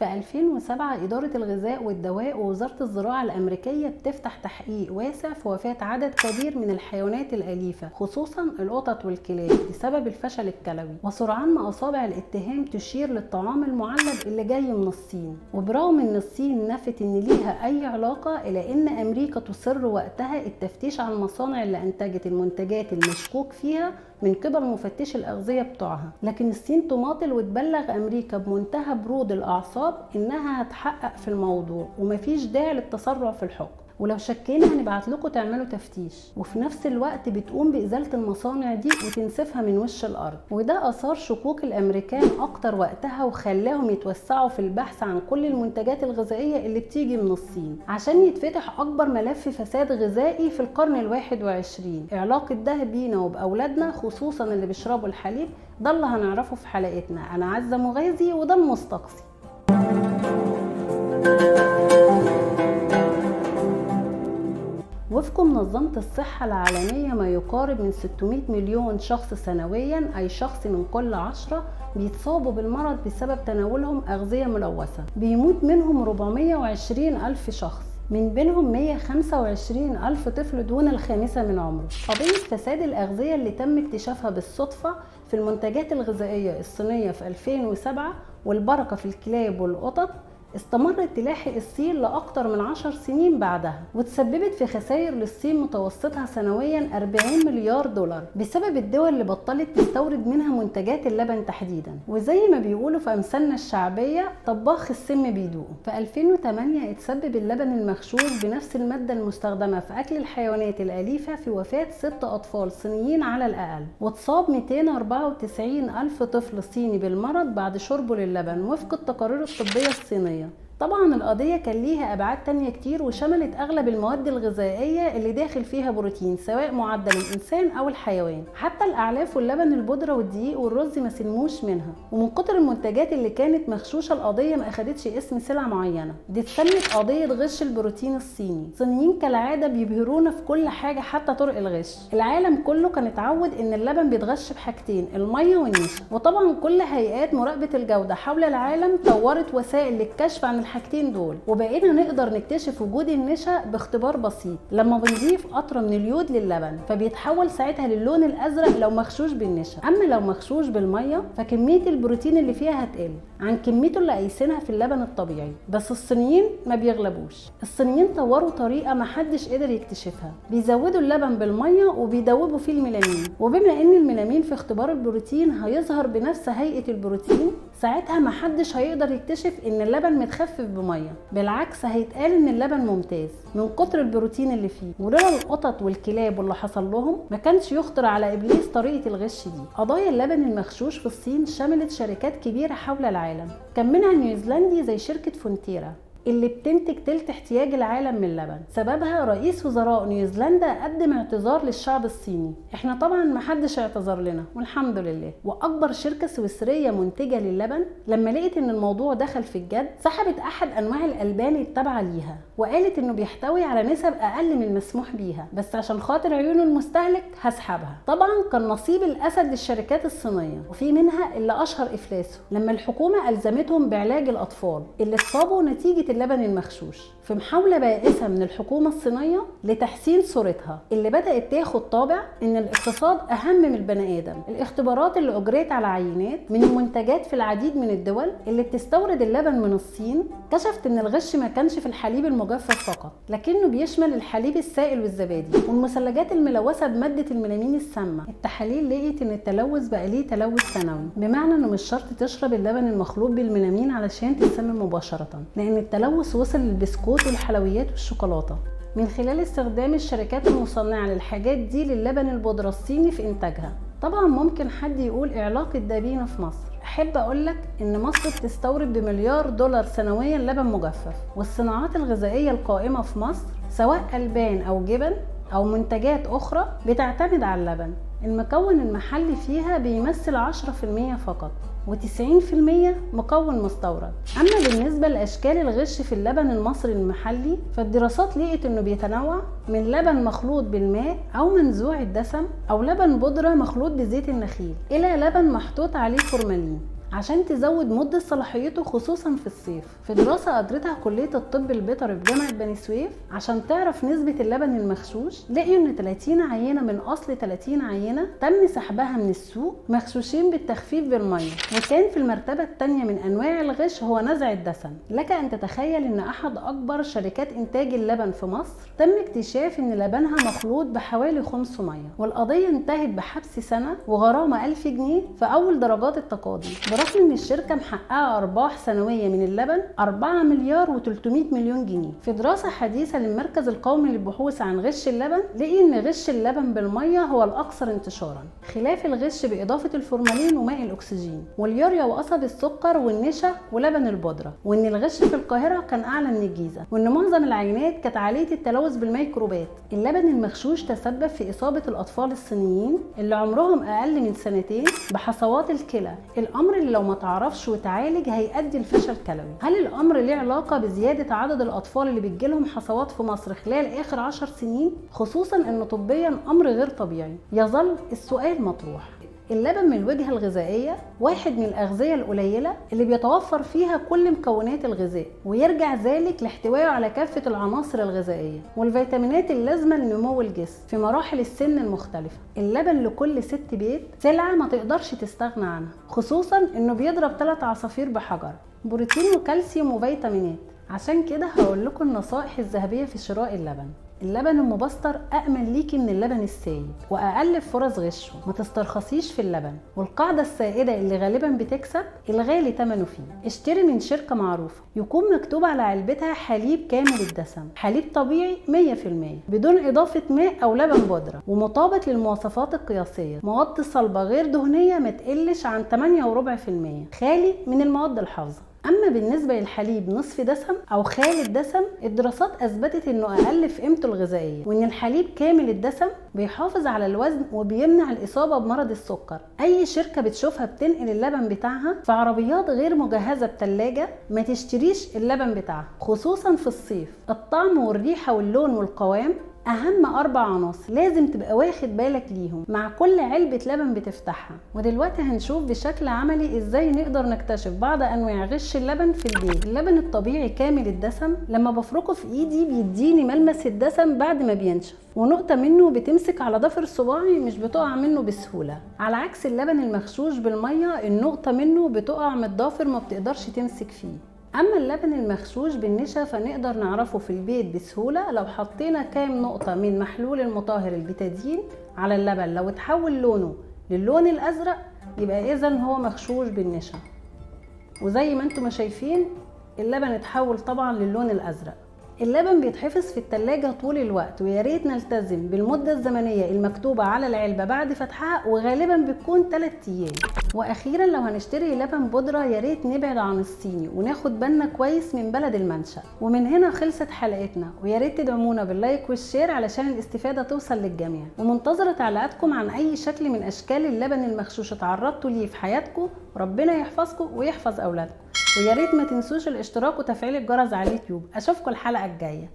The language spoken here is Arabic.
في 2007 إدارة الغذاء والدواء ووزارة الزراعة الأمريكية بتفتح تحقيق واسع في وفاة عدد كبير من الحيوانات الأليفة خصوصا القطط والكلاب بسبب الفشل الكلوي، وسرعان ما أصابع الاتهام تشير للطعام المعلب اللي جاي من الصين. وبرغم ان الصين نفت ان ليها اي علاقة، الا ان امريكا تصر وقتها التفتيش على المصانع اللي انتجت المنتجات المشكوك فيها من قبل مفتش الأغذية بتوعها. لكن الصين تماطل وتبلغ أمريكا بمنتهى برود الأعصاب إنها هتحقق في الموضوع ومفيش داعي للتسرع في الحكم، ولو شكينا هنبعت لكم تعملوا تفتيش. وفي نفس الوقت بتقوم بإزالة المصانع دي وتنسفها من وش الأرض، وده أثار شكوك الأمريكان أكتر وقتها وخلاهم يتوسعوا في البحث عن كل المنتجات الغذائية اللي بتيجي من الصين عشان يتفتح أكبر ملف فساد غذائي في القرن ال21. علاقة ده بينا وبأولادنا خصوصا اللي بيشربوا الحليب، ده اللي هنعرفه في حلقتنا. أنا عزة مغازي وده المستقصي. وفق منظمة الصحة العالمية ما يقارب من 600 مليون شخص سنويا، أي شخص من كل 10 بيتصابوا بالمرض بسبب تناولهم أغذية ملوثة. بيموت منهم 420 ألف شخص، من بينهم 125 ألف طفل دون الخامسة من عمره. قضية فساد الأغذية اللي تم اكتشافها بالصدفة في المنتجات الغذائية الصينية في 2007 والبركة في الكلاب والقطط استمرت تلاحق الصين لأكثر من 10 سنين بعدها، وتسببت في خسائر للصين متوسطها سنويا 40 مليار دولار بسبب الدول اللي بطلت تستورد منها منتجات اللبن تحديدا. وزي ما بيقولوا في أمثالنا الشعبية، طباخ السم بيدوقه. في 2008 اتسبب اللبن المغشوش بنفس المادة المستخدمة في أكل الحيوانات الأليفة في وفاة 6 أطفال صينيين على الأقل، واتصاب 294 ألف طفل صيني بالمرض بعد شربه للبن وفق التقارير الطبية الصينية. طبعا القضية كان ليها أبعاد تانية كتير وشملت أغلب المواد الغذائية اللي داخل فيها بروتين سواء معدل الإنسان أو الحيوان. حتى الأعلاف واللبن البودرة والدقيق والرز ما سلموش منها، ومن كتر المنتجات اللي كانت مغشوشة القضية ما أخدتش اسم سلعة معينة، دي اتسمت قضية غش البروتين الصيني. الصينيين كالعادة بيبهرونا في كل حاجة حتى طرق الغش. العالم كله كان اتعود إن اللبن بيتغش بحاجتين، المية والنشا، وطبعا كل هيئات مراقبة الجودة حول العالم طورت وسائل للكشف عن الحاجتين دول، وبقينا نقدر نكتشف وجود النشا باختبار بسيط لما بنضيف قطره من اليود للبن، فبيتحول ساعتها للون الازرق لو مغشوش بالنشا. اما لو مغشوش بالميه فكميه البروتين اللي فيها هتقل عن كميته اللي قايسينها في اللبن الطبيعي. بس الصينيين ما بيغلبوش، الصينيين طوروا طريقه ما حدش قدر يكتشفها، بيزودوا اللبن بالميه وبيدوبوا فيه الميلامين، وبما ان الميلامين في اختبار البروتين هيظهر بنفس هيئه البروتين، ساعتها ما حدش هيقدر يكتشف ان اللبن متخفف بميه، بالعكس هيتقال ان اللبن ممتاز من كتر البروتين اللي فيه. ولولا القطط والكلاب واللي حصل لهم ما كانش يخطر على ابليس طريقه الغش دي. قضايا اللبن المغشوش في الصين شملت شركات كبيره حول العالم، كان منها نيوزيلندي زي شركه فونتيرا اللي بتنتج تلت احتياج العالم من اللبن. سببها رئيس وزراء نيوزيلندا قدم اعتذار للشعب الصيني. احنا طبعا محدش اعتذر لنا والحمد لله. واكبر شركة سويسرية منتجة للبن لما لقيت ان الموضوع دخل في الجد سحبت احد انواع الالبان التابعة ليها، وقالت انه بيحتوي على نسب اقل من المسموح بيها، بس عشان خاطر عيون المستهلك هسحبها. طبعا كان نصيب الاسد للشركات الصينية، وفي منها اللي اشهر افلاسه لما الحكومة الزمتهم بعلاج الاطفال اللي اتصابوا نتيجة اللبن المغشوش، في محاولة بائسة من الحكومة الصينية لتحسين صورتها اللي بدأت تاخد طابع ان الاقتصاد اهم من البني ادم. الاختبارات اللي اجريت على عينات من المنتجات في العديد من الدول اللي بتستورد اللبن من الصين كشفت ان الغش ما كانش في الحليب المجفف فقط، لكنه بيشمل الحليب السائل والزبادي والمثلجات الملوثة بمادة الميلامين السامة. التحاليل لقيت ان التلوث بقى ليه تلوث ثانوي، بمعنى انه مش شرط تشرب اللبن المخلوط بالميلامين علشان تتسمم مباشرة، لان التلوث وصل للبسكوت والحلويات والشوكولاتة من خلال استخدام الشركات المصنعة للحاجات دي للبن البودرة الصيني في إنتاجها. طبعا ممكن حد يقول علاقة ده بينا في مصر. أحب أقولك إن مصر بتستورد بمليار دولار سنويا لبن مجفف، والصناعات الغذائية القائمة في مصر سواء ألبان أو جبن أو منتجات أخرى بتعتمد على اللبن. المكون المحلي فيها بيمثل 10% فقط، و90% مكون مستورد. اما بالنسبه لاشكال الغش في اللبن المصري المحلي فالدراسات لقت انه بيتنوع من لبن مخلوط بالماء او منزوع الدسم او لبن بودره مخلوط بزيت النخيل الى لبن محطوط عليه فورمالين عشان تزود مدة صلاحيته خصوصا في الصيف. في دراسة أجرتها كلية الطب البيطري في جامعة بني سويف عشان تعرف نسبة اللبن المغشوش، لقيوا ان 30 عينة من اصل 30 عينة تم سحبها من السوق مغشوشين بالتخفيف بالمية، وكان في المرتبة الثانية من انواع الغش هو نزع الدسم. لك ان تتخيل ان احد اكبر شركات انتاج اللبن في مصر تم اكتشاف ان لبنها مخلوط بحوالي خمس مية، والقضية انتهت بحبس سنة وغرامة 1000 جنيه في اول درجات التقاضي، برغم ان الشركة محققة ارباح سنوية من اللبن 4 مليار و300 مليون جنيه. في دراسة حديثة للمركز القومي للبحوث عن غش اللبن لقي ان غش اللبن بالمية هو الاكثر انتشارا، خلاف الغش باضافة الفورمالين وماء الاكسجين واليوريا وقصب السكر والنشا ولبن البودرة، وان الغش في القاهرة كان اعلى من الجيزة، وان معظم العينات كانت عالية التلوث بالميكروبات. اللبن المغشوش تسبب في اصابة الاطفال الصينيين اللي عمرهم اقل من سنتين بحصوات الكلى، الامر اللي لو ما تعرفش وتعالج هيؤدي لفشل كلوي. هل الامر ليه علاقة بزيادة عدد الاطفال اللي بتجيلهم حصوات في مصر خلال اخر 10 سنين، خصوصا انه طبيا امر غير طبيعي؟ يظل السؤال مطروح. اللبن من الوجهة الغذائية واحد من الأغذية القليلة اللي بيتوفر فيها كل مكونات الغذاء، ويرجع ذلك لاحتوائه على كافة العناصر الغذائية والفيتامينات اللازمة لنمو الجسم في مراحل السن المختلفة. اللبن لكل ست بيت سلعة ما تقدرش تستغنى عنها، خصوصا انه بيضرب 3 عصافير بحجر، بروتين وكالسيوم وفيتامينات. عشان كده هقول لكم النصائح الذهبية في شراء اللبن. اللبن المبستر أأمن ليكي من اللبن السائل وأقل فرص غشه، ما تسترخصيش في اللبن، والقاعدة السائدة اللي غالبا بتكسب الغالي ثمنه فيه. اشتري من شركة معروفة يكون مكتوب على علبتها حليب كامل الدسم، حليب طبيعي 100% بدون إضافة ماء أو لبن بودرة، ومطابق للمواصفات القياسية، مواد صلبة غير دهنية ما تقلش عن 8.4%، خالي من المواد الحافظة. اما بالنسبه للحليب نصف دسم او خالي الدسم، الدراسات اثبتت انه اقل في قيمته الغذائيه، وان الحليب كامل الدسم بيحافظ على الوزن وبيمنع الاصابه بمرض السكر. اي شركه بتشوفها بتنقل اللبن بتاعها في عربيات غير مجهزه بثلاجه ما تشتريش اللبن بتاعها، خصوصا في الصيف. الطعم والريحه واللون والقوام اهم 4 عناصر لازم تبقى واخد بالك ليهم مع كل علبة لبن بتفتحها. ودلوقتي هنشوف بشكل عملي ازاي نقدر نكتشف بعض انواع غش اللبن في البيت. اللبن الطبيعي كامل الدسم لما بفركه في ايدي بيديني ملمس الدسم بعد ما بينشف، ونقطة منه بتمسك على ضفر صباعي مش بتقع منه بسهولة، على عكس اللبن المغشوش بالمية النقطة منه بتقع من الضافر ما بتقدرش تمسك فيه. اما اللبن المغشوش بالنشا فنقدر نعرفه في البيت بسهولة لو حطينا كام نقطة من محلول المطهر البيتادين على اللبن، لو اتحول لونه للون الازرق يبقى اذا هو مغشوش بالنشا، وزي ما انتم شايفين اللبن اتحول طبعا للون الازرق. اللبن بيتحفظ في التلاجة طول الوقت، ويا ريت نلتزم بالمدة الزمنية المكتوبة على العلبة بعد فتحها، وغالبا بتكون 3 ايام. واخيرا لو هنشتري لبن بودرة يا ريت نبعد عن الصيني وناخد بالنا كويس من بلد المنشأ. ومن هنا خلصت حلقتنا، ويا ريت تدعمونا باللايك والشير علشان الاستفادة توصل للجميع، ومنتظرة تعليقاتكم عن اي شكل من اشكال اللبن المغشوش اتعرضتوا ليه في حياتكم. ربنا يحفظكم ويحفظ اولادكم، ويا ريت ما تنسوش الاشتراك وتفعيل الجرس على اليوتيوب. اشوفكم الحلقة الجاية.